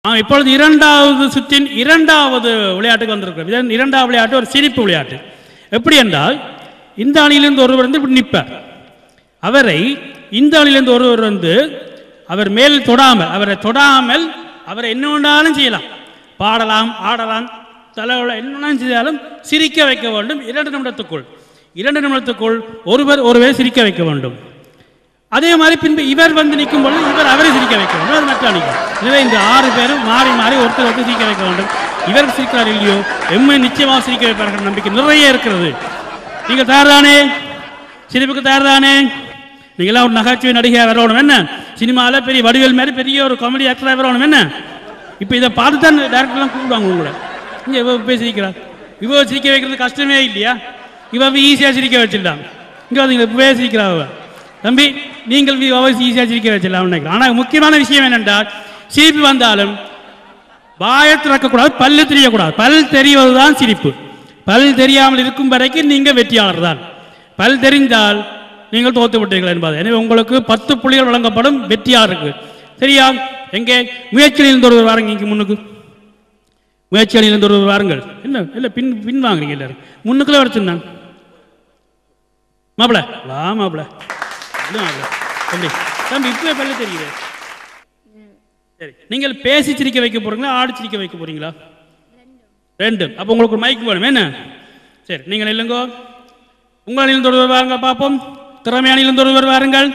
இப்பொழுது இரண்டாவது சுற்றின் இரண்டாவது விளையாட்டுக்கு வந்திருக்கிறோம். இரண்டாவது விளையாட்டு ஒரு சிரிப்பு விளையாட்டு. எப்படி என்றால், இந்த அணியிலிருந்து ஒருவர் வந்து இப்படி நிற்பார். அவரை இந்த அணியிலிருந்து ஒருவர் வந்து அவர் மேல் தொடாமல் அவரை என்ன வேண்டாலும் செய்யலாம், பாடலாம், ஆடலாம், தலைவல என்ன செய்தாலும் சிரிக்க வைக்க வேண்டும். 2 நிமிடத்துக்குள் ஒருவரை சிரிக்க வைக்க வேண்டும். அதே மாதிரி பின்பு இவர் வந்து நிற்கும் பொழுது அவரை சிரிக்க வைக்க வேண்டும். அது மற்ற அணிகள். எனவே இந்த 6 பேரும் மாறி மாறி ஒருத்தர் சிரிக்க வைக்க வேண்டும். இவர் சிரிக்கிறார் இல்லையோ, எம்மை நிச்சயமாக சிரிக்க வைப்பார்கள் நம்பிக்கை நிறைய இருக்கிறது. நீங்கள் தயார்தானே? சிரிப்புக்கு தயார்தானே? நீங்களாம் ஒரு நகைச்சுவை நடிகையாக வரணும் என்ன? சினிமாவில் பெரிய வடிவேல் மாதிரி பெரிய ஒரு காமெடி ஆக்டராக வரணும் என்ன? இப்போ இதை பார்த்து தான் டேரக்டர்லாம் கூப்பிடுவாங்க உங்களை. இங்கே போய் சிரிக்கிறார், சிரிக்க வைக்கிறது கஷ்டமே இல்லையா? ஈஸியாக சிரிக்க வச்சிடலாம். இங்கே வந்து இப்போ சிரிக்கிறாங்க தம்பி, நீங்கள் ஈஸியாக சிரிக்க வச்சிடலாம் நினைக்கிறேன். ஆனால் முக்கியமான விஷயம் என்னென்றால், சிரிப்பு வந்தாலும் வாயை திறக்கக்கூடாது, பல்லு தெரியக்கூடாது. பல் தெரிவது தான் சிரிப்பு. பல் தெரியாமல் இருக்கும் வரைக்கும் நீங்கள் வெற்றியாளர் தான். பல் தெரிந்தால் நீங்கள் தோத்து விட்டீர்கள் என்பது. எனவே உங்களுக்கு 10 புள்ளிகள் வழங்கப்படும் வெற்றியாளருக்கு. சரியா? எங்கே முயற்சியிலிருந்து ஒருவர் வாருங்க. இங்கே முன்னுக்கு முயற்சி அணியிலிருந்து ஒருவர் வாருங்கள். இல்லை பின் வாங்குறீங்க எல்லாரும். முன்னுக்குள்ளே வரைச்சிருந்தாங்க மாப்பிள்ள. வா மாப்பிள்ள, தம்பி தம்பி இப்போ பல்ல தெரியுது. சரி, நீங்கள் பேசி சிரிக்க வைக்க போறீங்களா, ஆடி சிரிக்க வைக்க போறீங்களா? 2. அப்போ உங்களுக்கு ஒரு மைக் வேணும் என்ன? சரி, நீங்கள் இல்லைங்கோ. உங்கள் அணியிலிருந்து ஒருவர் வாருங்க பார்ப்போம். திறமை அணியிலிருந்து ஒருவர் வாருங்கள்.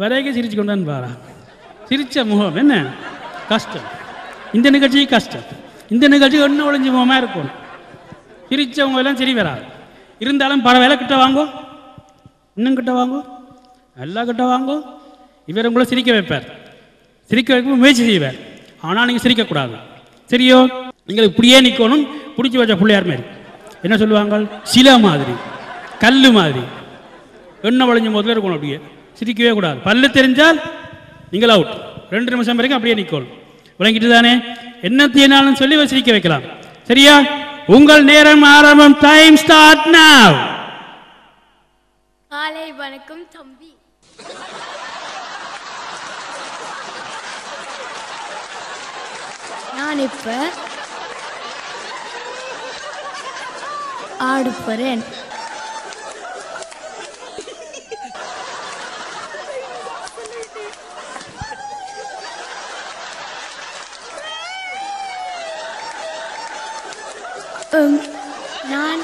வரைக்கும் சிரிச்சு கொண்டான்னு பாரா. சிரிச்ச முகம் என்ன கஷ்டம். இந்த நிகழ்ச்சி கஷ்டம். இந்த நிகழ்ச்சி ஒன்றும் ஒளிஞ்சு முகமாக இருக்கும். சிரிச்சவங்க எல்லாம் சரி வராது. இருந்தாலும் பரவாயில்ல, கிட்ட வாங்கோ, இன்னும் கிட்ட வாங்கோ, நல்லா கிட்ட வாங்கோ. இவர் உங்களை சிரிக்க வைப்பார். சிரிக்க வைக்க முயற்சி செய்வார். ஆனால் நீங்கள் சிரிக்கக்கூடாது. சரியோ? நீங்கள் இப்படியே நிற்கணும். பிடிச்சி வச்ச பிள்ளையார் மாதிரி என்ன சொல்லுவாங்க, சில மாதிரி, கல் மாதிரி எண்ணெய் வளைஞ்ச முதல்ல இருக்கணும். அப்படியே சிரிக்கவே கூடாது. பல்லு தெரிஞ்சால் நீங்கள் அவுட். 2 நிமிஷம் வரைக்கும் அப்படியே நிற்கணும். விளங்கிட்டு தானே? என்னத்தையும் சொல்லி சிரிக்க வைக்கலாம். சரியா? உங்கள் நேரம் ஆரம்பம். Time start now. காலை வணக்கம் தம்பி. நான் இப்ப ஆடு போறேன். நான்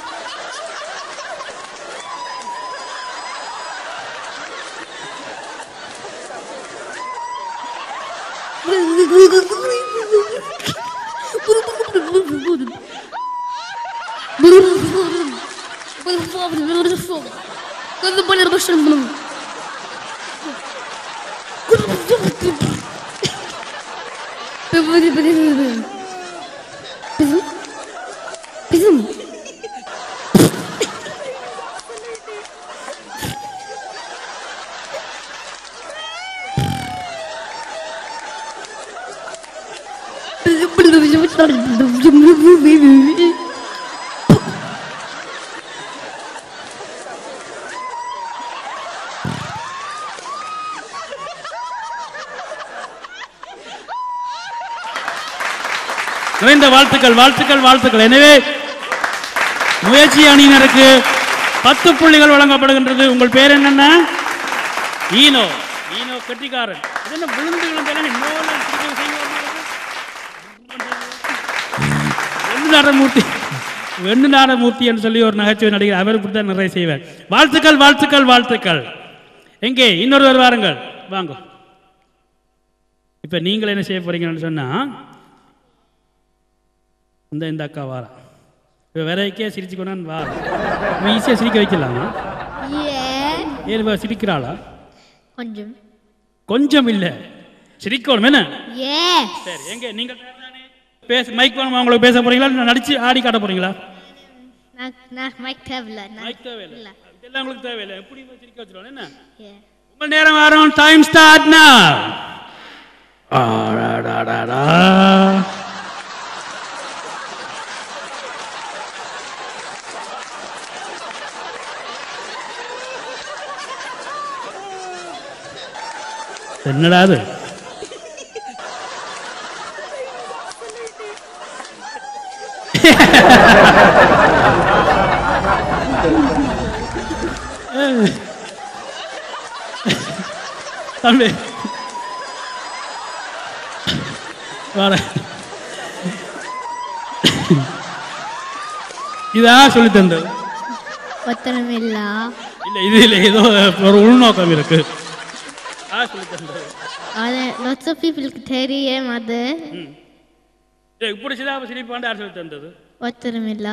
நிறைந்த வாழ்த்துக்கள் வாழ்த்துக்கள் வாழ்த்துக்கள். எனவே முயற்சி அணியினருக்கு 10 புள்ளிகள் வழங்கப்படுகின்றது. உங்கள் பேர் என்னென்ன? ஈனோ. ஈனோ கெட்டிக்காரன். என்ன விழுந்து வெண்ணுநாடமூர்த்தி என்று சொல்லி ஒரு நகைச்சுவை நடிகர். அவர் இப்படி தான் நிறைய செய்வார். வாழ்த்துக்கள் வாழ்த்துக்கள் வாழ்த்துக்கள். எங்கே இன்னொருவர் வாருங்கள், வாங்க. இப்போ நீங்கள் என்ன செய்ய போறீங்கன்னு சொன்னால், இந்த அக்கா வாரா. இப்போ வரைக்கே சிரிச்சுக்கொண்டான்னு வாரா. ஈஸியாக சிரிக்க வைக்கலாமா? ஏன் சிரிக்கிறாளா? கொஞ்சம் கொஞ்சம் இல்லை, சிரிக்கணும் என்ன? சரி, எங்க நீங்கள் பேச மைக் வேணும். அவங்களுக்கு பேச போறீங்களா, நடிச்சு ஆடி காட்ட போறீங்களா? மைக் தேவையில்லை, இதெல்லாம் உங்களுக்கு தேவையில்லை. எப்படி சிரிக்க வச்சிருவாங்க என்ன? உங்கள் நேரம் வரும். Time start now. என்னடா அது? தம்பி வார இதா சொல்லி தந்தது ஒத்தனமில்லா இல்லை இது இல்லை ஏதோ ஒரு உள்நோக்கம் இருக்கு சொல்லி தந்தது அது lots of peopleக்கு தெரியும் அது இப்படி சிரிப்பாண்டு யார் சொல்லி தந்தது ஒத்தனமில்லா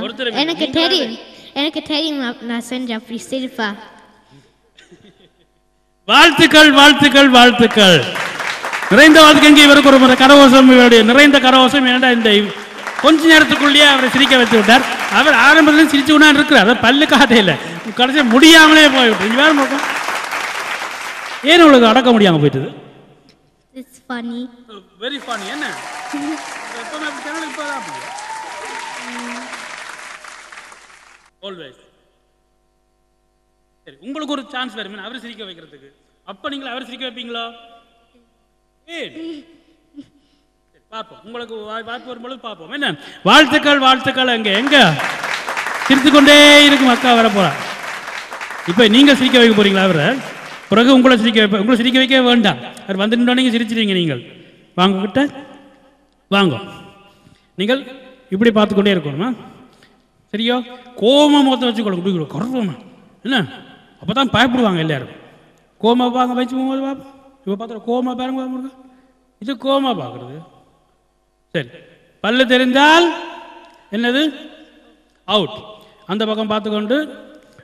எனக்கு தெரியும் நான் செஞ்ச அப்படி சிரிப்பா வாழ்த்துக்கள் வாழ்த்துக்கள் வாழ்த்துக்கள் நிறைந்த வாழ்த்துக்கு எங்கே இவருக்கு ஒரு முறை கரகோஷம் நிறைந்த கரகோஷம் ஏன்டா இந்த கொஞ்ச நேரத்துக்குள்ளேயே அவரை சிரிக்க வைத்து விட்டார் அவர் ஆரம்பத்தில் சிரிச்சு கொண்டா இருக்கிறார் பல்லு காதையில் கடைசி முடியாமலே போய்விட்டு வேறு நோக்கம் ஏன் உங்களுக்கு அடக்க முடியாமல் போயிட்டது இட்ஸ் ஃபனி வெரி ஃபனி என்ன ஆல்வேஸ் சரி உங்களுக்கு ஒரு சான்ஸ் வரும் அவரை சிரிக்க வைக்கிறதுக்கு அப்ப நீங்க அவரை சிரிக்க வைப்பீங்களா பார்ப்போம் உங்களுக்கு வாய்ப்பு வரும்பொழுது பார்ப்போம் என்ன வாழ்த்துக்கள் வாழ்த்துக்கள் அங்க எங்க சிரித்து கொண்டே இருக்கும் அக்கா வர போறா இப்ப நீங்க சிரிக்க வைக்க போறீங்களா அவரை பிறகு உங்களை சிரிக்க வைக்க வேண்டாம் அவர் வந்து நீங்க சிரிச்சிருங்க நீங்கள் வாங்க கிட்ட வாங்க நீங்கள் இப்படி பார்த்து கொண்டே இருக்கணுமா சரியா கோம மொத்தம் வச்சுக்கொள்ளுங்க இப்படி கருவமா என்ன அப்பதான் பயப்படுவாங்க எல்லாரும் கோமா பாங்க வச்சு போகும்போது பார்ப்போம் இப்போ பார்த்தா கோமா பாருங்க இது கோமா பார்க்குறது சரி பல்லு தெரிந்தால் என்னது அவுட் அந்த பக்கம் பார்த்துக்கொண்டு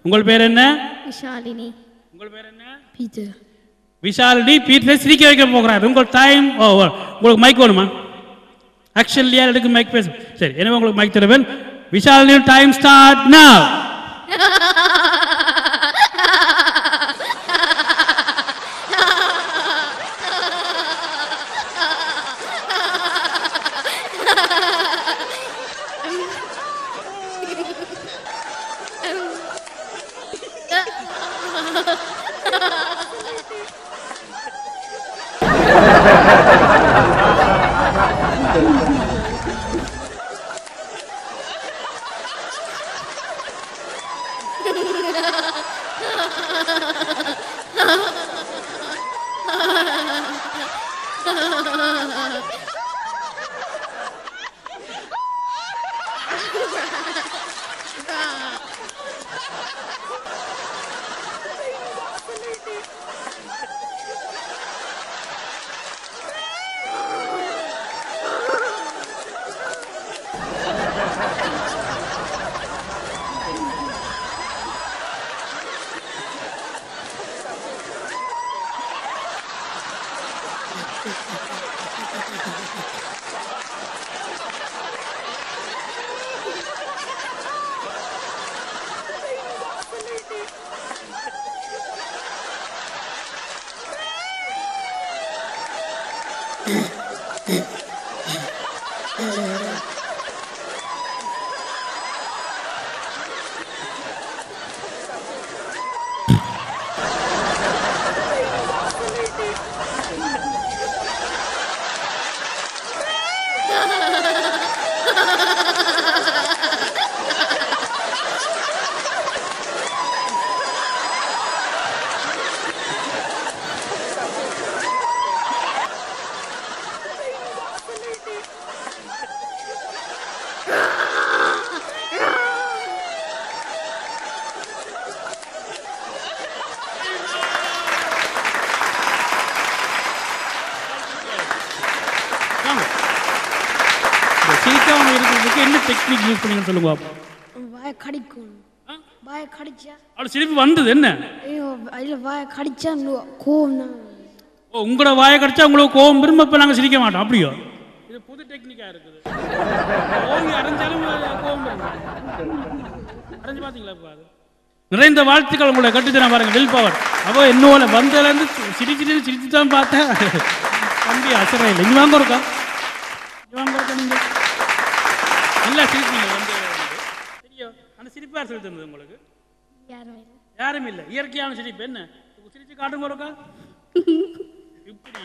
உங்கள் பேர் என்ன விஷாலினி உங்கள் பேர் என்ன பீட்டர் விஷாலினி பீட்டர் சிரிக்க வைக்க போகிறார் உங்கள் டைம் உங்களுக்கு மைக் வேணுமா ஆக்சுவலி யார் எடுக்கு மைக் பேச சரி எனவே உங்களுக்கு மைக் தருவேன் விஷாலினி டைம் ஸ்டார்ட் நவ் என்ன டெக்னிக் யூஸ் பண்ணீங்கன்னு சொல்லுங்க வாயை கடிக்கும் வாயை கடிச்சா அவள் சிரிப்பு வந்தது என்ன ஐயோ அதில் வாயை கடிச்சா கோவம் தான் ஓ உங்களோட வாயை கடிச்சா உங்களுக்கு கோவம் விரும்ப இப்போ நாங்கள் சிரிக்க மாட்டோம் அப்படியோ இது புது டெக்னிக்காக இருக்குது ஓங்கி அரைஞ்சாலும் கோவம் அரைஞ்சு பார்த்தீங்களா இப்போ அது நிறைந்த வாழ்த்துக்கள் உங்களை கட்டுத்தன பாருங்க வில் பவர் அப்போ என்னோட வந்ததுலேருந்து சிரிச்சு தான் பார்த்தேன் தம்பி அசரா இல்லை இங்கே வாங்க இருக்கா வாங்க இருக்கா நீங்கள் நல்லா சிரிப்பீங்க வந்து சரியா அந்த சிரிப்பு யார் சொல்லி தந்தது உங்களுக்கு யாரும் இல்லை இயற்கையான சிரிப்பு என்ன சிரிச்சு காட்டுங்க இருக்கா இப்படி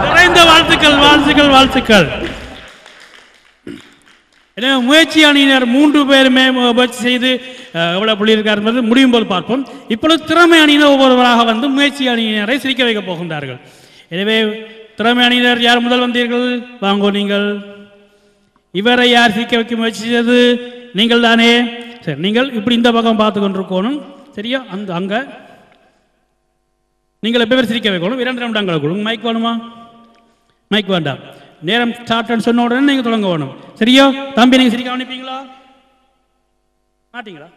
நிறைந்த வாழ்த்துக்கள் வாழ்த்துக்கள் வாழ்த்துக்கள். எனவே முயற்சி அணியினர் 3 பேருமே முயற்சி செய்து எவ்வளவு புள்ளி இருக்கார் என்பது முடியும் போது பார்ப்போம். இப்பொழுது திறமை அணியினர் ஒவ்வொருவராக வந்து முயற்சி அணியினரை சிரிக்க வைக்க போகின்றார்கள். எனவே திறமை அணியினர் யார் முதல் வந்தீர்கள்? வாங்கோ நீங்கள். இவரை யார் சிரிக்க வைக்க முயற்சி செய்தது? நீங்கள் தானே. சரி, நீங்கள் இப்படி இந்த பக்கம் பார்த்து கொண்டிருக்கணும். சரியா? அங்கே நீங்கள் எப்போ பேர் சிரிக்க வைக்கணும். 2 நிமிடங்களுக்குள்ள மைக் வேணுமா? மைக் வேண்டாம். நேரம் ஸ்டார்ட்னு சொன்ன உடனே நீங்கள் தொடங்க வேணும். சரியா? தம்பி நீங்கள் சிரிக்க அனுப்பிங்களா? மாட்டீங்களா?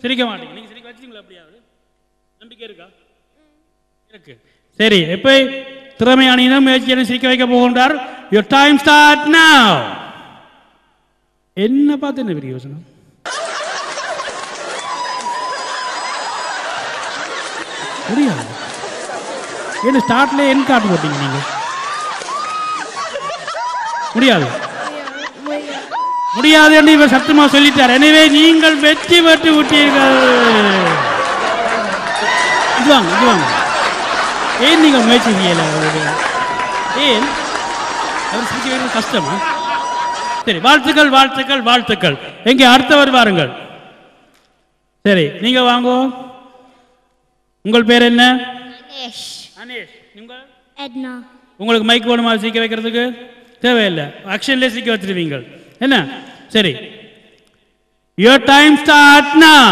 சிரிக்க மாட்டீங்க. நீங்கள் சிரிக்க வச்சிங்களா? எப்படியாவது நம்பிக்கை இருக்கா? இருக்கு. சரி, எப்போ திறமை அணியினர் முயற்சியை சிரிக்க வைக்க போகின்றார். Your time start now. என்ன பார்த்து என்ன பெரிய யோசனை? முடியாது. என்ன ஸ்டார்ட்ல என் காட்டு போட்டீங்க நீங்க? முடியாது முடியாது என்று இவர் சத்தமா சொல்லிட்டார். எனவே நீங்கள் வெற்றி பெற்று விட்டீர்கள். இதுவாங்க ஏன் நீங்கள் முயற்சி செய்யல? ஏன் அவர் சிரிக்க கஷ்டமா? சரி, வாழ்த்துக்கள் வாழ்த்துக்கள் வாழ்த்துக்கள். எங்கே அடுத்தவர் வாருங்கள். சரி, நீங்க வாங்கோ. உங்கள் பேர் என்ன? அனேஷ். அனேஷ். நீங்கள்? எட்னா. உங்களுக்கு மைக் வேணுமா சிரிக்க வைக்கிறதுக்கு? தேவையில்லை, ஆக்ஷன்ல சிரிக்க வச்சிருவீங்க. என்ன? சரி, your time start now.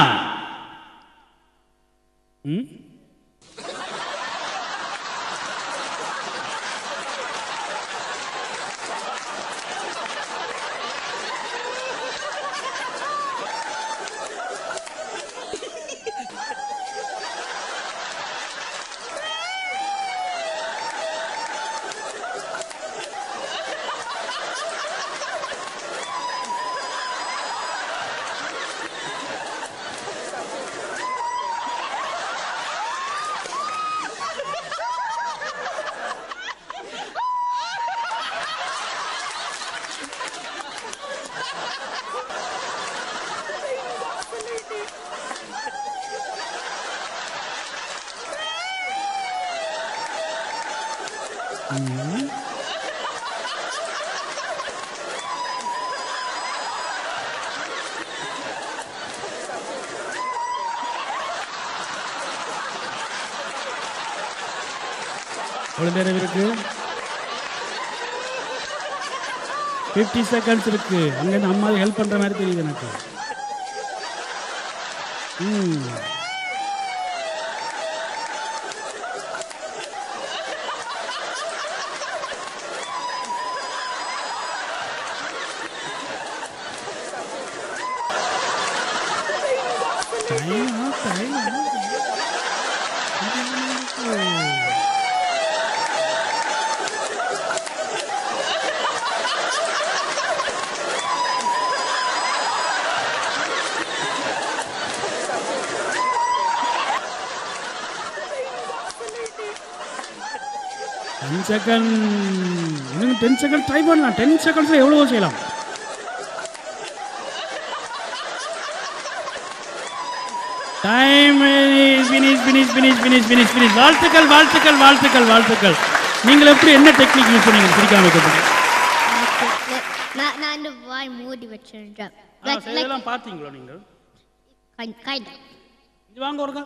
எவ்வளவு நேரம் இருக்கு? 50 செகண்ட்ஸ் இருக்கு. அங்க அம்மா ஹெல்ப் பண்ற மாதிரி தெரியுது எனக்கு. இன்னும் 10 செகண்ட் ட்ரை பண்ணலாம். 10 செகண்ட்ஸ்ல எவ்வளவோ செய்யலாம். Time finish. வாழ்த்துக்கள் வாழ்த்துக்கள் வாழ்த்துக்கள் வாழ்த்துக்கள். நீங்கள் எப்படி என்ன டெக்னிக் யூஸ் பண்ணீங்க சிரிக்காம வைக்கிறதுக்கு? நான் இந்த வாய் மூடி வச்சிருந்தேன். இதெல்லாம் பார்த்தீங்களா நீங்கள்? இது வாங்க ஒருக்கா.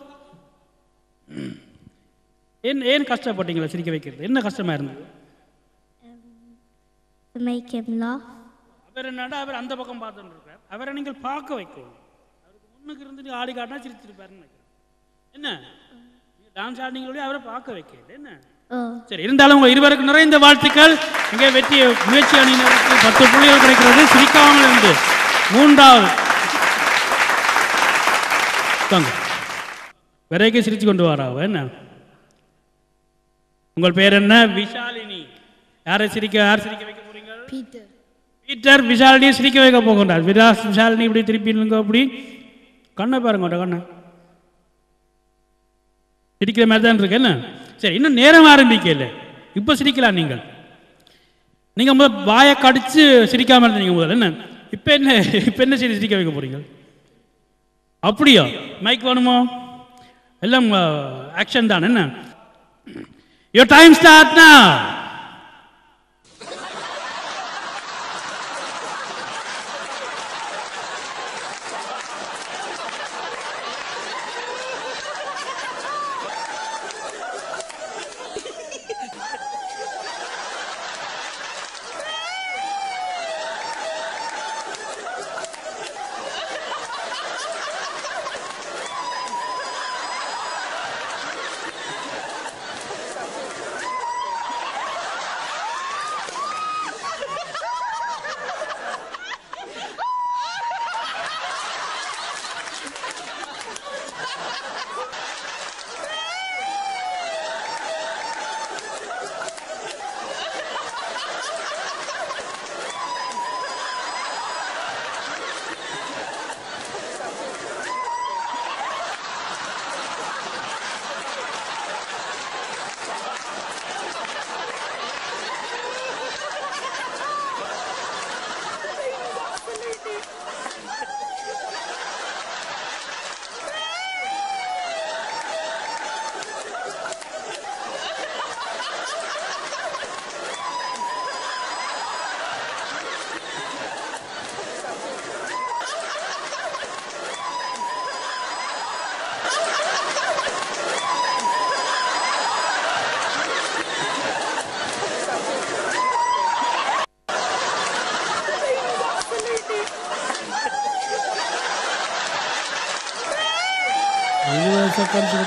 ஏன் கஷ்டப்பட்டீங்களா சிரிக்க வைக்கிறது? என்ன கஷ்டமா இருந்தது? Make him laugh. அவர் என்னடா அவர் அந்த பக்கம் பார்த்துட்டு இருக்கார். அவரை நீங்கள் பார்க்க வைக்கணும். அவருக்கு முன்னுக்கு இருந்து ஆடி காட்டினா சிரிச்சிருப்பாருன்னு நினைக்கிறேன். என்ன டான்ஸ் ஆடினீங்களோட அவரை பார்க்க வைக்கல. என்ன சரி, இருந்தாலும் உங்க இருவருக்கு நிறைந்த வாழ்த்துக்கள். இங்கே வெற்றி முயற்சி அணியினருக்கு 10 புள்ளிகள் கிடைக்கிறது. சிரிக்காமல் இருந்து 3வது வரைக்கும் சிரிச்சு கொண்டு வராவ. என்ன உங்கள் பேர் என்ன? விஷாலினி. யார் சிரிக்க வைக்க போறீங்க? பீட்டர் விஷாலினியை சிரிக்க வைக்க போகின்றார். விஷாலினி இப்படி திருப்பி அப்படி கண்ணை பாருங்க. கண்ணை சிரிக்கிற மாதிரி தான் இருக்கு. என்ன சரி, இன்னும் நேரம் ஆரம்பிக்கல. இப்போ சிரிக்கலாம். நீங்கள் முதல் வாயை கடிச்சு சிரிக்காம இருந்தீங்க முதல்ல. என்ன இப்போ என்ன சரி சிரிக்க வைக்க போறீங்க? அப்படியா? மைக் வேணுமோ? எல்லாம் ஆக்ஷன் தான். என்ன your time start now.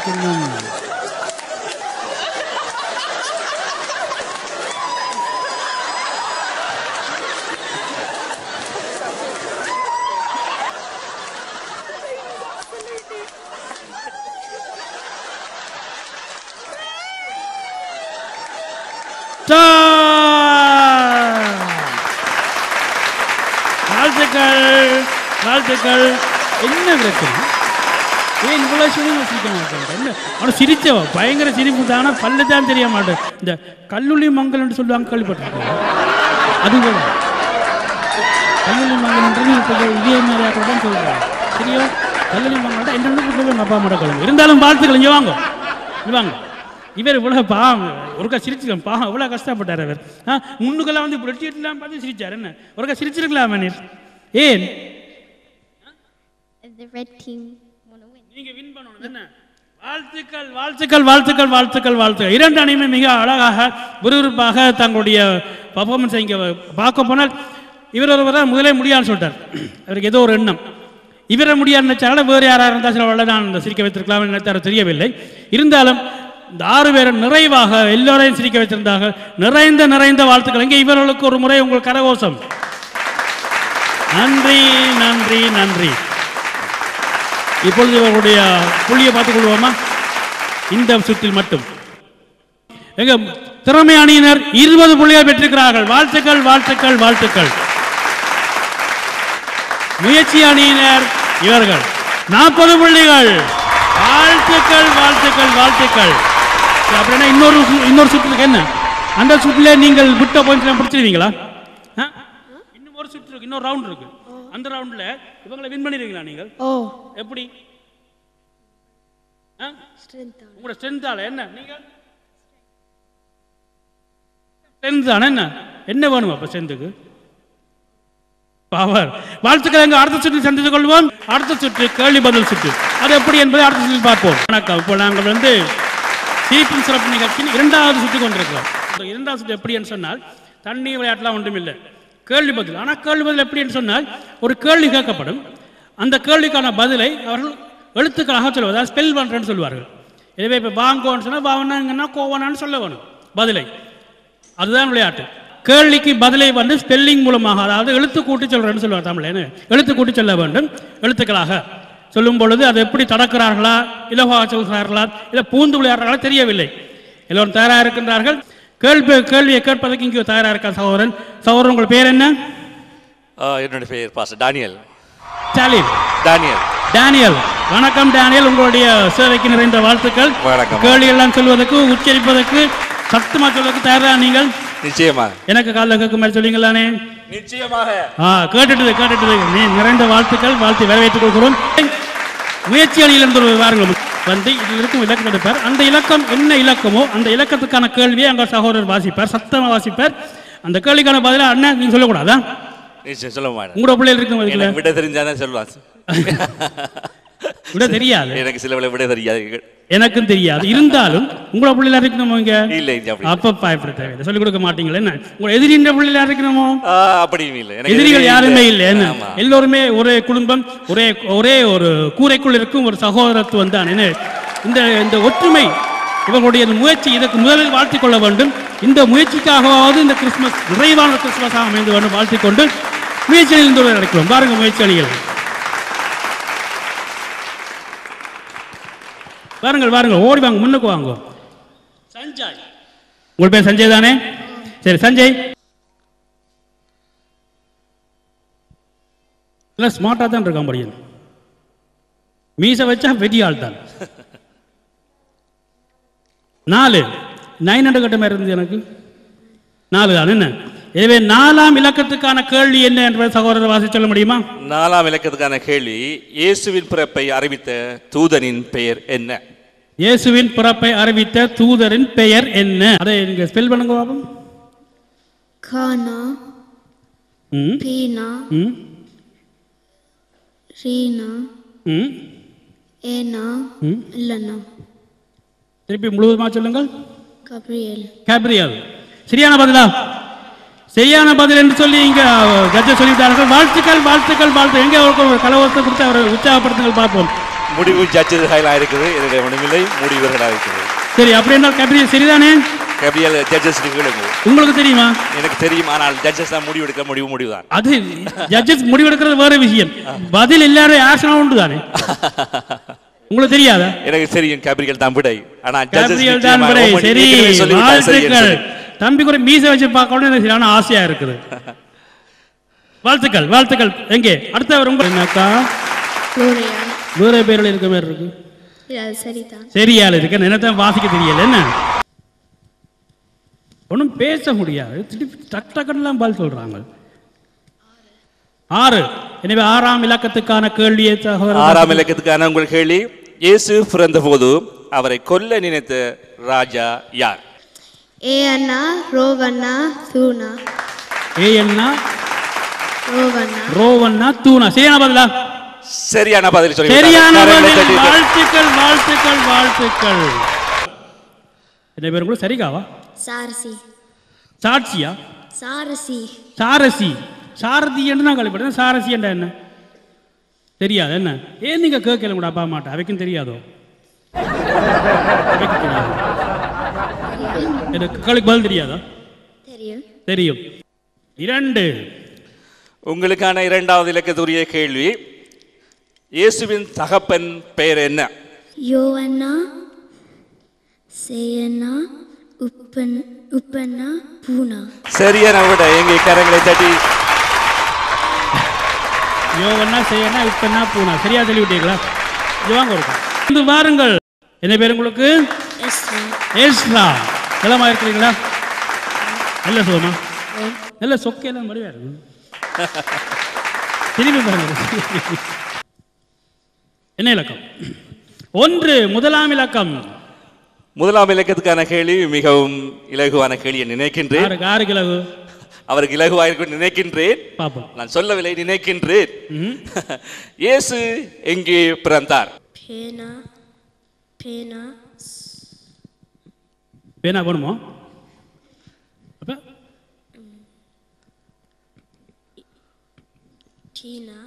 கிண்ணம். வாழ்த்துக்கள் வாழ்த்துக்கள். என்ன பிரச்சனை? ஏன் இவ்வளவு சிரிக்க மாட்டேன்? என்ன அவனை சிரிச்சவ பயங்கர சிரிப்பு தானே, பல்லு தான் தெரிய மாட்டேன். இந்த கல்லுளி மங்கல்னு சொல்லுவாங்க, கேள்விப்பட்டிருக்கேன். அது கூட கல்லுளி மங்கல்ன்றது இதே மாதிரி தான் சொல்லுவாங்க. சரியா? கல்லுளி மங்கல் என்னென்னு சொல்லுவாங்க அப்பா அம்மா கிழங்கு. இருந்தாலும் வாழ்த்துக்கள். இங்கே வாங்க வாங்க. இவர் இவ்வளோ பாவம் ஒருக்கா சிரிச்சுக்கலாம். பாவம் இவ்வளோ கஷ்டப்பட்டார் அவர். முன்னுக்கெல்லாம் வந்து இப்படி எடுத்துலாம் பார்த்து சிரிச்சார். என்ன ஒருக்கா சிரிச்சிருக்கலாம் நீர்? ஏன் The red team want to win. நீங்க வின் பண்ணணும். என்ன வாழ்த்துக்கள் வாழ்த்துக்கள் வாழ்த்துக்கள் வாழ்த்துக்கள் வாழ்த்துக்கள். இரண்டு அணியுமே மிக அழகாக விறுவிறுப்பாக தங்களுடைய பர்ஃபார்மன்ஸை இங்கே பார்க்க போனால் இவர் ஒருவர் முதலே முடியாதுன்னு சொல்லிட்டார். அவருக்கு ஏதோ ஒரு எண்ணம், இவரை முடியாதுன்னு நினைச்சால வேறு யாராக இருந்தால் சில நான் இந்த சிரிக்க வைத்திருக்கலாம் நினைத்தார தெரியவில்லை. இருந்தாலும் இந்த 6 பேரும் நிறைவாக எல்லோரையும் சிரிக்க வைத்திருந்தார்கள். நிறைந்த வாழ்த்துக்கள். இங்கே இவர்களுக்கு ஒரு முறை உங்கள் கரகோஷம். நன்றி நன்றி நன்றி. இப்பொழுது இவர்களுடைய புள்ளியை பார்த்துக் கொள்வோமா? இந்த சுற்றில் மட்டும் எங்க திறமை அணியினர் 20 புள்ளியை பெற்றிருக்கிறார்கள். வாழ்த்துக்கள் வாழ்த்துக்கள் வாழ்த்துக்கள். முயற்சி அணியினர் இவர்கள் 40 புள்ளிகள். வாழ்த்துக்கள் வாழ்த்துக்கள் வாழ்த்துக்கள். அப்படின்னா இன்னொரு சுற்றுக்கு என்ன அந்த சுற்றுல நீங்கள் விட்ட பாயிண்ட்ஸ் பிடிச்சிருவீங்களா? இன்னும் ஒரு சுற்று இருக்கு, இன்னொரு ரவுண்ட் இருக்கு. அந்த ரவுண்ட்ல இவங்களை வின் பண்ணிடுவீங்களா நீங்கள்? எப்படி? உங்களோட ஸ்ட்ரென்த்தால என்ன நீங்க ஸ்ட்ரென்த் தானே? என்ன வேணும் அப்ப ஸ்ட்ரென்த்துக்கு? பவர். வாழ்த்துக்கள். எங்க அடுத்த சுற்றில் சந்தித்துக் கொள்வோம். அடுத்த சுற்று கேள்வி பதில் சுற்று. அது எப்படி என்பதை அடுத்த சுற்றில் பார்ப்போம். வணக்கம். இப்போ நாங்கள் வந்து சிரிப்பின் சிறப்பு நிகழ்ச்சியின் 2வது சுற்று கொண்டிருக்கிறோம். இந்த 2வது சுற்று எப்படி என்று சொன்னால் தண்ணி விளையாட்டுலாம் ஒன்றும் இல்லை, கேள்வி பதில். ஆனால் கேள்வி பதில் எப்படி என்று சொன்னால் ஒரு கேள்வி கேட்கப்படும். அந்த கேள்விக்கான பதிலை அவர்கள் எழுத்துக்களாக சொல்லுவார். அதாவது ஸ்பெல் பண்ணுறேன்னு சொல்லுவார்கள். எனவே இப்போ வாங்கோன்னு சொன்னால் வாவனாங்கன்னா கோவனான்னு சொல்ல வேணும் பதிலை. அதுதான் விளையாட்டு. கேள்விக்கு பதிலை வந்து ஸ்பெல்லிங் மூலமாக, அதாவது எழுத்து கூட்டி சொல்கிறேன்னு சொல்லுவார் தமிழ். எழுத்து கூட்டி சொல்ல வேண்டும். எழுத்துக்களாக சொல்லும் பொழுது அது எப்படி தடக்கிறார்களா, இலவாக சொல்கிறார்களா, இல்லை பூந்து விளையாடுறார்களா தெரியவில்லை. எல்லோரும் தயாராக இருக்கின்றார்கள். கேள்வியை கேட்பதற்கு இங்கே தயாராக இருக்கா சகோதரன்? சகோதரன் உங்கள் பேர் என்ன? என்னுடைய பேர் பாஸ்டர் டானியல். டேனியல். வணக்கம் டேனியல். உங்களுடைய சேவைக்கு நிறைந்த வாழ்த்துக்கள். கேள்வி எல்லாம் சொல்வதற்கு, உச்சரிப்பதற்கு, சத்தமா சொல்வதற்கு தயாரா நீங்கள்? நிச்சயமாக. எனக்கு காலைல கேட்கும் மாதிரி சொல்லிங்களானே? நிச்சயமாக. கேட்டுட்டு நிறைந்த வாழ்த்துக்கள். வாழ்த்து வரவேற்றுக் கொள்கிறோம். முயற்சி அணியிலிருந்து வாருங்கள் வந்து இதில் இருக்கும் இலக்கம் எடுப்பார். அந்த இலக்கம் என்ன இலக்கமோ அந்த இலக்கத்துக்கான கேள்வியை அங்கே சகோதரர் வாசிப்பார், சத்தமாக வாசிப்பார். அந்த கேள்விக்கான பதிலாக அண்ணன் நீங்க சொல்லக்கூடாதா? நிச்சயம் சொல்ல மாட்டேன். உங்களோட பிள்ளைகள் இருக்கும் விட தெரிஞ்சாதான் சொல்லுவாங்க. விட தெரியாது. எனக்கு சில விட தெரியாது. எனக்கும் தெரியாது. இருந்தாலும் உங்களோட பிள்ளைல இருக்கணுமோ? இங்க இல்ல அப்ப பயப்பட தேவையில்லை. சொல்லிக் கொடுக்க மாட்டீங்களா? என்ன உங்க எதிரின்ற பிள்ளைல இருக்கணுமோ? அப்படியும் இல்லை. எதிரிகள் யாருமே இல்லை. என்ன எல்லோருமே ஒரே குடும்பம், ஒரே ஒரு கூரைக்குள் இருக்கும் ஒரு சகோதரத்துவம் தான். என்ன இந்த ஒற்றுமை, இவர்களுடைய முயற்சி இதற்கு முதலில் வாழ்த்திக் கொள்ள வேண்டும். இந்த முயற்சிக்காகவாவது இந்த கிறிஸ்துமஸ் நிறைவான கிறிஸ்துமஸாக அமைந்து வேண்டும் வாழ்த்திக் கொண்டு முயற்சி அணியில் நடக்கிறோம். பாருங்க முயற்சி அணிகள் வாருங்கள் ஓடி வாங்க, முன்னுக்கு வாங்க. சஞ்சய், உங்கள் பேர் சஞ்சய் தானே? சரி சஞ்சய், எல்லாம் ஸ்மார்ட்டா தான் இருக்கான் படியும். மீச வச்சா வெடி ஆள் தான். 4 900 கட்ட மாதிரி இருந்தது எனக்கு. 4 தான். என்ன எனவே 4ஆம் இலக்கத்துக்கான கேள்வி என்ன என்பதை சகோதரர் வாசி சொல்ல முடியுமா? 4ஆம் இலக்கத்துக்கான கேள்வி, இயேசுவின் பிறப்பை அறிவித்த தூதனின் பெயர் என்ன? இயேசுவின் பிறப்பை அறிவித்த தூதரின் பெயர் என்ன? அதை நீங்க ஸ்பெல் பண்ணுங்க பாப்போம். கானா, பீனா, ரீனா, ஏனா, இல்லனா. திருப்பி முழுவதுமா சொல்லுங்கள். கேப்ரியல். சரியான பதிலா? சரியான பதில் என்று சொல்லி இங்க ஜட்ஜ சொல்லிட்டார்கள். வாழ்த்துக்கள் வாழ்த்துக்கள் வாழ்த்து. எங்க ஒரு கலவரத்தை கொடுத்து அவரை உற்சாகப்படுத்துங்கள் பார்ப்போம். முடிவு ஜட்ஜஸ்களாக இருக்குது, என்னுடைய ஒன்றுமில்லை, முடிவுகளாக இருக்குது. சரி, அப்படி என்றால் கேப்ரியல் சரிதானே? கேப்ரியல் ஜட்ஜஸ் கேளுங்க. உங்களுக்கு தெரியுமா? எனக்கு தெரியும், ஆனால் ஜட்ஜஸ் தான் முடிவு எடுக்கிற முடிவு தான். அது ஜட்ஜஸ் முடிவு எடுக்கிறது வேற விஷயம். பதில் எல்லாரும் ஆசனம் உண்டு தானே. உங்களுக்கு தெரியாதா? எனக்கு தெரியும், கேப்ரியல் தான் விடை. ஆனா கேப்ரியல் தான் விடை. சரி, வாழ்த்துக்கள். தம்பிக்கு ஒரு மீசை வச்சு பார்க்கணும் எனக்கு சரியான ஆசையா இருக்குது. வாழ்த்துக்கள், வாழ்த்துக்கள். எங்கே அடுத்தவர் உங்க என்னக்கா? வேற பேரில் இருக்க மாதிரி இருக்கு. சரியால இருக்க நினைத்தான் வாசிக்க தெரியல. என்ன ஒன்றும் பேச முடியாது, டக் டக்குலாம் பதில் சொல்றாங்க. 6. எனவே 6ஆம் இலக்கத்துக்கான கேள்வியை தகவல். 6ஆம் இலக்கத்துக்கான உங்கள் கேள்வி, இயேசு பிறந்த போது அவரை கொல்ல நினைத்த ராஜா யார்? ஏ அண்ணா, ரோவண்ணா, தூணா. ஏ அண்ணா, ரோவண்ணா, ரோவண்ணா, தூணா. சரியான பதிலா? சரியான பதில் சொல்லி. சரியான பதில். வாழ்த்துக்கள், வாழ்த்துக்கள், வாழ்த்துக்கள். என்ன பேர் உங்களுக்கு? சரிகாவா? சாரசி. சாட்சியா? சாரசி. சாரசி. சாரதி என்று நான் கழிப்பேன். சாரசி என்ற என்ன தெரியாது? என்ன ஏன் நீங்க கேட்கல கூட அப்பா மாட்டா? அவைக்கும் தெரியாதோ? எனக்கு பதில் தெரியாதா? தெரியும். தெரியும். 2. உங்களுக்கான 2வது இலக்கத்துரிய கேள்வி, இயேசுவின் தகப்பன் பெயர் என்ன? யோவண்ணா, சேயண்ணா, உப்பண்ணா, பூனா. சரியான விட. எங்கே கரங்களை தட்டி. யோவண்ணா, சேயண்ணா, உப்பண்ணா, பூனா. சரியா சொல்லி விட்டீங்களா? வாங்க ஒரு வாருங்கள். என்ன பேர் உங்களுக்கு? எஸ்ரா. நலமா இருக்கிறீங்களா? நல்ல சுகமா? நல்ல சொக்கையெல்லாம் மடிவா இருக்கு. திரும்பி பாருங்க. என்ன இலக்கம்? 1. முதலாம் இலக்கம். முதலாம் இலக்கத்துக்கான கேள்வி மிகவும் இலகுவான கேள்வி நினைக்கின்றேன். யாருக்கு இலகு? அவருக்கு இலகுவாக நினைக்கின்றேன். பாப்போம். நான் சொல்லவில்லை, நினைக்கின்றேன். இயேசு எங்கே பிறந்தார்? பேனா. பேனா. பேனா போணுமோ? அப்ப டீனா.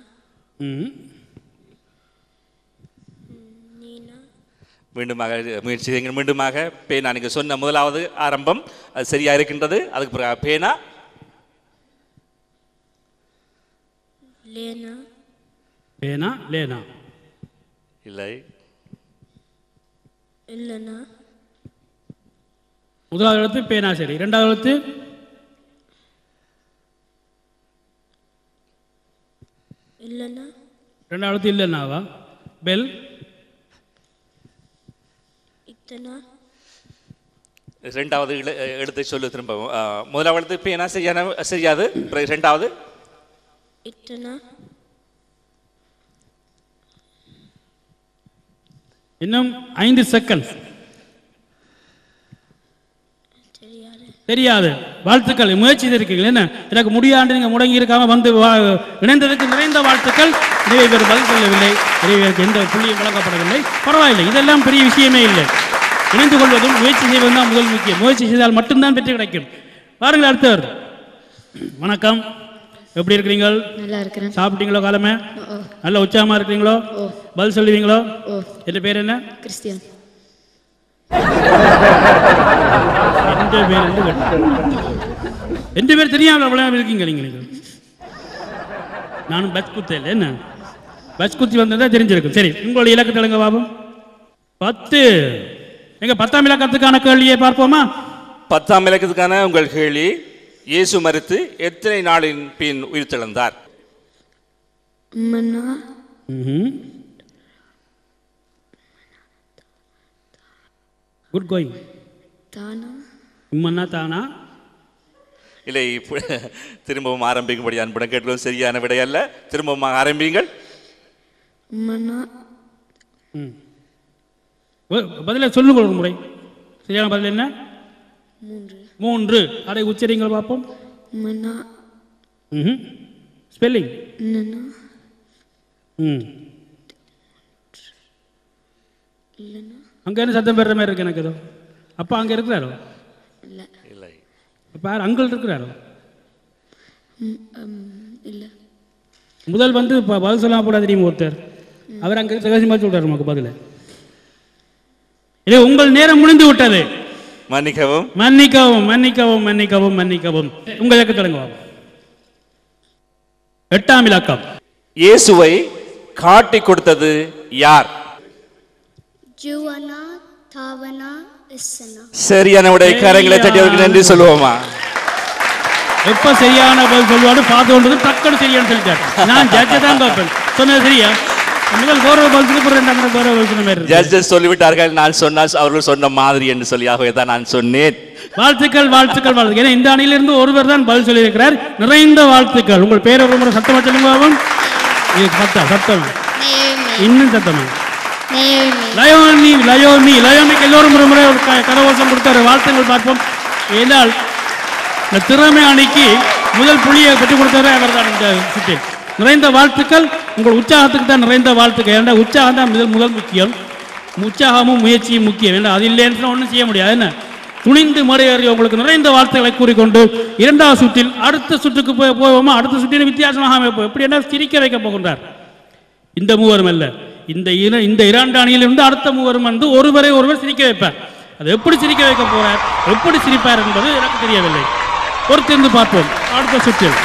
மீண்டுமாக முயற்சி செய்யுங்கள். மீண்டுமாக பேனா. நீங்கள் சொன்ன முதலாவது ஆரம்பம் அது சரியா இருக்கின்றது. அதுக்கு பிறகு பேனா. லேனா. பேனா. லேனா. இல்லை. இல்லனா. முதலாவது எழுத்து பேனா. சரி. 2வது எழுத்து? இல்லனா. 2வது எழுத்து இல்லனாவா? பெல். இத்தனா. 2வது எழுத்தை சொல்லு திரும்பவும். முதலாவது எழுத்து பேனா செய்யாது. 2வது இத்தனா. இன்னும் 5 செகண்ட். தெரியாது. வாழ்த்துக்கள். முயற்சி இருக்கீங்க. என்ன எனக்கு முடியாண்டு நீங்க முடங்கி இருக்காம வந்து இணைந்ததுக்கு நிறைந்த வாழ்த்துக்கள். நிறைய பேர் பதில் சொல்லவில்லை, நிறைய பேருக்கு எந்த புள்ளியும் வழங்கப்படவில்லை. பரவாயில்லை, இதெல்லாம் பெரிய விஷயமே இல்லை. இணைந்து கொள்வதும் முயற்சி செய்வதும் தான் முதல் முக்கியம். முயற்சி செய்தால் மட்டும்தான் வெற்றி கிடைக்கும். பாருங்கள் அடுத்தவர். வணக்கம், எப்படி இருக்கிறீங்க? நல்லா இருக்கிறேன். சாப்பிட்டீங்களோ? காலமே நல்ல உற்சாகமா இருக்கிறீங்களோ? பதில் சொல்லுவீங்களோ? என் பேர் என்ன? கிறிஸ்டியன். என் பேர் தெரியாம அவ்வளவு இருக்கீங்க நீங்க. நானும் பஸ் குத்தல. என்ன பஸ் குத்தி வந்ததா தெரிஞ்சிருக்கும். சரி, உங்களுடைய இலக்கத்தை எழுங்க பாபம். 10. எங்க 10ஆம் இலக்கத்துக்கான கேள்வியை பார்ப்போமா? 10ஆம் இலக்கத்துக்கான உங்கள் கேள்வி, இயேசு மரித்து எத்தனை நாளின் பின் உயிர் தெழுந்தார்? Good going. தானா. உம்மன்னா தானா? இல்லை, திரும்பவும் ஆரம்பிக்கும்படி அன்புடன் கேட்கிறோம். சரியான விடை அல்ல. திரும்பவும் ஆரம்பிங்கள். பதில சொல்லுங்க ஒரு முறை. சரியான பதில் என்ன? 3. அதை உச்சரிங்கள் பார்ப்போம். ஸ்பெல்லிங். அங்க என்ன சத்தம் பெற மாதிரி இருக்கு எனக்கு. ஏதோ அப்பா அங்க இருக்கிறாரோ? இல்லை. அப்ப யார் அங்கிள் இருக்கிறாரோ? இல்ல. முதல் வந்து பதில் சொல்லாம போட தெரியுமா ஒருத்தர்? அவர் அங்கே ரகசியமாக சொல்றாரு நமக்கு பதில். இது உங்கள் நேரம் முடிந்து விட்டது. மன்னிக்கவும் மன்னிக்கவும் மன்னிக்கவும் மன்னிக்கவும் மன்னிக்கவும். உங்கள் இலக்கு தொடங்குவோம். 8ஆம் இலக்கம். இயேசுவை காட்டி கொடுத்தது யார்? Juana, Tavana, Isana. சரியான விடை. கரங்களை தட்டி அவருக்கு நன்றி சொல்லுவோமா? எப்ப சரியான பதில் சொல்லுவாரு பார்த்து கொண்டது டக்குனு சரியானு சொல்லிட்டார். நான் ஜட்ஜை தான் பார்ப்பேன். சொன்னது சரியா? முதல் கௌரவ பதிலுக்கு அப்புறம் 2 கௌரவ பதில் சொன்ன மாதிரி ஜட்ஜஸ் சொல்லிவிட்டார்கள். நான் சொன்னால் அவர்கள் சொன்ன மாதிரி என்று சொல்லியாகவே தான் நான் சொன்னேன். வாழ்த்துக்கள் வாழ்த்துக்கள் வாழ்த்துக்கள். ஏன்னா இந்த அணியிலிருந்து ஒருவர் தான் பதில் சொல்லியிருக்கிறார். நிறைந்த வாழ்த்துக்கள். உங்கள் பேர் ஒரு முறை சத்தமாக சொல்லுங்க. சத்தம் இன்னும் சத்தமா? லயோமி லயோமி லயோமிக்கு எல்லோரும் ஒரு முறை கரகோஷம் கொடுத்தாரு. வாழ்த்துங்கள் பார்ப்போம். ஏனால் இந்த திறமை அணிக்கு முதல் புள்ளியை பெற்றுக் கொடுத்தவரே அவர் தான் இந்த சுற்றில். நிறைந்த வாழ்த்துக்கள். உங்கள் உற்சாகத்துக்கு தான் நிறைந்த வாழ்த்துக்கள். ஏன்னா உற்சாகம் தான் முதல் முக்கியம். உற்சாகமும் முயற்சியும் முக்கியம். ஏன்னா அது இல்லைன்னு ஒன்றும் செய்ய முடியாது. என்ன துணிந்து மறையேறி உங்களுக்கு நிறைந்த வாழ்த்துக்களை கூறிக்கொண்டு 2வது சுற்றில் அடுத்த சுற்றுக்கு போவோமா? அடுத்த சுற்றில் வித்தியாசமாக அமைப்போம். எப்படி என்ன சிரிக்க வைக்க போகின்றார். இந்த மூவரும் அல்ல, இந்த 2 அணியிலிருந்து அடுத்த மூவரும் வந்து ஒருவர் சிரிக்க வைப்பார். அது எப்படி சிரிக்க வைக்க போறார், எப்படி சிரிப்பார் என்பது எனக்கு தெரியவில்லை. பொறுத்திருந்து பார்ப்போம் அடுத்த சுற்றில்.